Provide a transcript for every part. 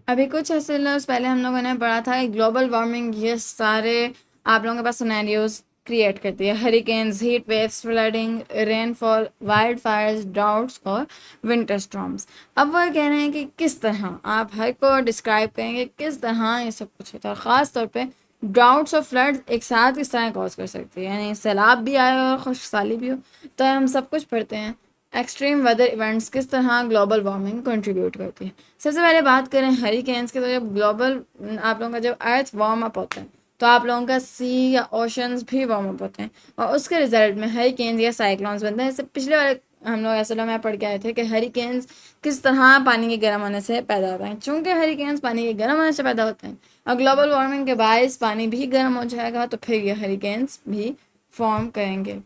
अभी कुछ एपिसोड्स पहले हम लोगों ने पढ़ा था कि ग्लोबल वार्मिंग ये सारे आप लोगों के पास सिनेरियोज क्रिएट करती है। Hurricanes, heat waves, flooding, rainfall, wild Fyers, droughts और विंटर स्टॉर्म्स। अब वह कह रहे हैं कि किस तरह आप हर को डिस्क्राइब करेंगे किस तरह ये सब कुछ होता है। ख़ास तौर पे ड्राउट्स और फ्लड्स एक साथ किस तरह कॉज कर सकती है, यानी सैलाब भी आए और खुशहाली भी हो। तो हम सब कुछ पढ़ते हैं एक्सट्रीम वेदर इवेंट्स किस तरह ग्लोबल वार्मिंग कंट्रीब्यूट करती है। सबसे पहले बात करें हरिकेन्स की, तो जब ग्लोबल आप लोगों का जब अर्थ वार्म अप होता है तो आप लोगों का सी या ओशंस भी वार्म अप होते हैं और उसके रिजल्ट में हरिकेन्स या साइक्लोन्स बनते हैं। इससे पिछले वाले हम लोग असल में पढ़ के आए थे कि हरिकेन्स किस तरह पानी के गर्म होने से पैदा होता है। चूँकि हरिकेन्स पानी के गर्म होने से पैदा होते हैं और ग्लोबल वार्मिंग के बायस पानी भी गर्म हो जाएगा तो फिर ये हरिकेन्स भी फॉर्म करेंगे।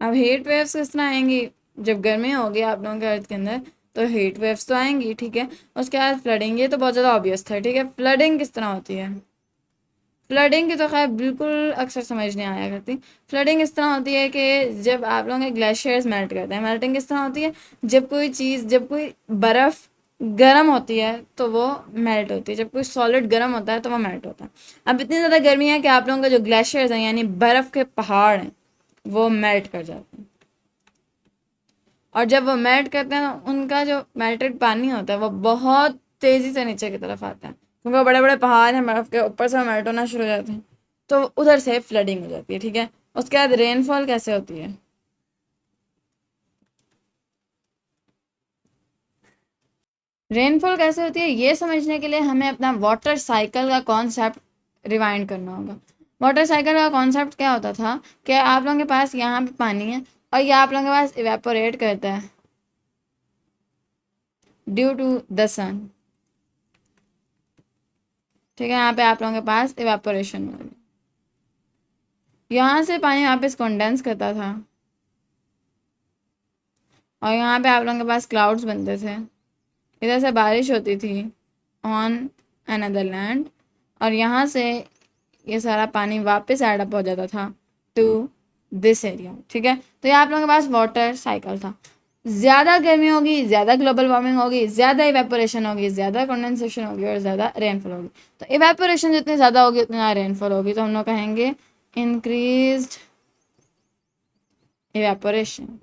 अब हीट वेव्स किस तरह आएंगी? जब गर्मी होगी आप लोगों के अर्थ के अंदर तो हीट वेव्स तो आएंगी, ठीक है। उसके बाद फ्लडिंग, ये तो बहुत ज़्यादा ऑब्वियस था, ठीक है। फ्लडिंग किस तरह होती है? फ्लडिंग की तो खैर बिल्कुल अक्सर समझ नहीं आया करती। फ्लडिंग इस तरह होती है कि जब आप लोगों के ग्लेशियर्स मेल्ट करते हैं। मेल्टिंग किस तरह होती है? जब कोई चीज़, जब कोई बर्फ़ गर्म होती है तो वो मेल्ट होती है, जब कोई सॉलिड गर्म होता है तो वो मेल्ट होता है। अब इतनी ज़्यादा गर्मी है कि आप लोगों का जो ग्लेशियर्स हैं यानी बर्फ़ के पहाड़ हैं वो मेल्ट कर जाते हैं। और जब वो मेल्ट करते हैं तो उनका जो मेल्टेड पानी होता है वो बहुत तेज़ी से नीचे की तरफ आता है, क्योंकि बड़े बड़े पहाड़ हैं, बर्फ़ के ऊपर से मेल्ट होना शुरू हो जाते हैं। तो उधर से फ्लडिंग हो जाती है, ठीक है। उसके बाद रेनफॉल कैसे होती है? रेनफॉल कैसे होती है ये समझने के लिए हमें अपना वाटर साइकिल का कॉन्सेप्ट रिवाइंड करना होगा। वाटर साइकिल का कॉन्सेप्ट क्या होता था कि आप लोगों के पास यहाँ पे पानी है और ये आप लोगों के पास इवेपोरेट करता है ड्यू टू द सन, ठीक है। यहाँ पे आप लोगों के पास इवेपोरेशन हो रही है, यहाँ से पानी वापस कंडेंस करता था और यहाँ पे आप लोगों के पास क्लाउड्स बनते थे। इधर से बारिश होती थी ऑन अनदर लैंड और यहाँ से ये सारा पानी वापस एड अप हो जाता था टू दिस एरिया, ठीक है। तो ये आप लोगों के पास वाटर साइकिल था। ज़्यादा गर्मी होगी, ज़्यादा ग्लोबल वार्मिंग होगी, ज़्यादा इवेपोरेशन होगी, ज़्यादा कंडेंसेशन होगी और ज़्यादा रेनफॉल होगी। तो इवेपोरेशन जितनी ज़्यादा होगी उतनी ज़्यादा रेनफॉल होगी, तो हम लोग कहेंगे इंक्रीज्ड इवेपोरेशन।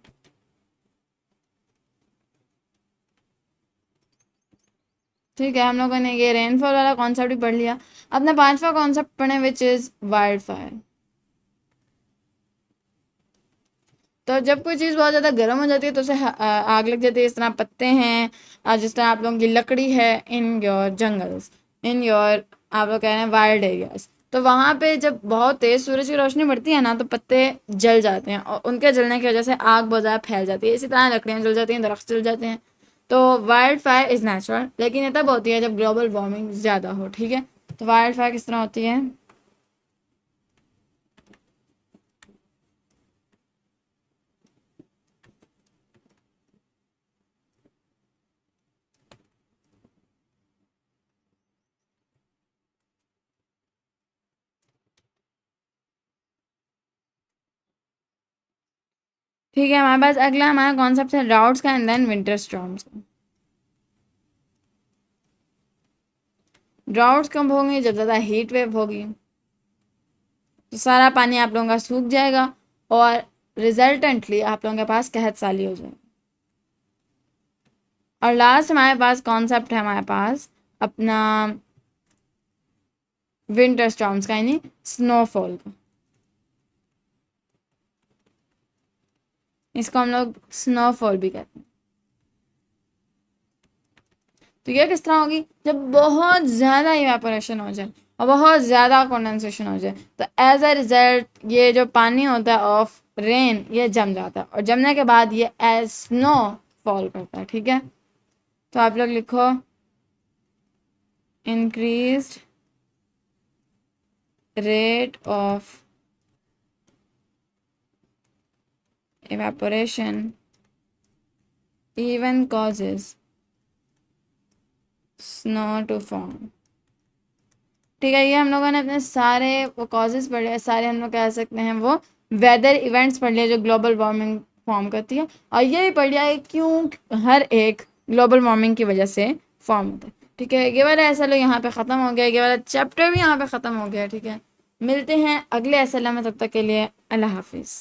ठीक है, हम लोगों ने ये रेनफॉल वाला कॉन्सेप्ट भी पढ़ लिया। अपना पांचवा कॉन्सेप्ट पढ़े विच इज़ वाइल्ड फायर। तो जब कोई चीज़ बहुत ज़्यादा गर्म हो जाती है तो उसे आग लग जाती है। इस तरह पत्ते हैं, जिस तरह आप लोगों की लकड़ी है in your jungles, in your आप लोग कह रहे हैं वाइल्ड एरियाज, तो वहाँ पे जब बहुत तेज़ सूरज की रोशनी पड़ती है ना तो पत्ते जल जाते हैं और उनके जलने की वजह से आग बहुत ज़्यादा फैल जाती है। इसी तरह लकड़ियाँ जल जाती हैं, दरख्त जल जाते हैं। तो वाइल्ड फायर इज़ नेचुरल, लेकिन ये तब होती है जब ग्लोबल वार्मिंग ज़्यादा हो, ठीक है। तो वाइल्ड फायर किस तरह होती है? ठीक है, हमारे पास अगला हमारा कॉन्सेप्ट है ड्राउट्स का एंड देन विंटर स्टॉर्म्स का। ड्राउट्स कब होंगे? जब ज़्यादा हीट वेव होगी तो सारा पानी आप लोगों का सूख जाएगा और रिजल्टेंटली आप लोगों के पास कहत साली हो जाएगी। और लास्ट हमारे पास कॉन्सेप्ट है हमारे पास अपना विंटर स्टॉर्म्स का, यानी स्नोफॉल का। इसको हम लोग स्नोफॉल भी कहते हैं। तो ये किस तरह होगी? जब बहुत ज़्यादा इवेपोरेशन हो जाए और बहुत ज़्यादा कंडेंसेशन हो जाए, तो एज अ रिजल्ट ये जो पानी होता है ऑफ रेन ये जम जाता है, और जमने के बाद ये एज स्नो फॉल करता है। ठीक है, तो आप लोग लिखो increased rate of evaporation even causes snow to form। ठीक है, ये हम लोगों ने अपने सारे वो कॉजेज पढ़ लिए, सारे हम लोग कह सकते हैं वो वेदर इवेंट्स पढ़ लिए जो ग्लोबल वार्मिंग फॉर्म करती है, और ये भी पढ़ लिया है क्यों हर एक ग्लोबल वार्मिंग की वजह से फॉर्म होता है। ठीक है, ये वाला ऐसा लोग यहाँ पे ख़त्म हो गया, ये वाला चैप्टर भी यहाँ पे ख़त्म हो गया। ठीक है, मिलते हैं अगले ऐसा में, तब तक के लिए अल्लाह हाफिज़।